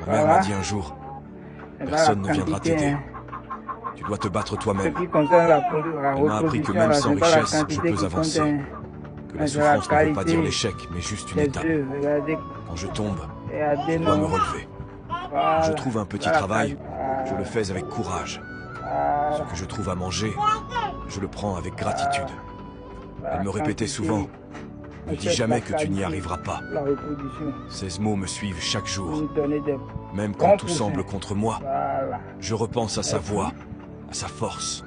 Ma mère m'a dit un jour, personne ne viendra t'aider. Tu dois te battre toi-même. Elle m'a appris que même sans richesse, je peux avancer. Que la souffrance ne veut pas dire l'échec, mais juste une étape. Quand je tombe, je dois me relever. Quand je trouve un petit travail, je le fais avec courage. Ce que je trouve à manger, je le prends avec gratitude. Elle me répétait souvent, ne dis jamais que tu n'y arriveras pas. Ces mots me suivent chaque jour. Même quand tout semble contre moi, je repense à sa voix, à sa force.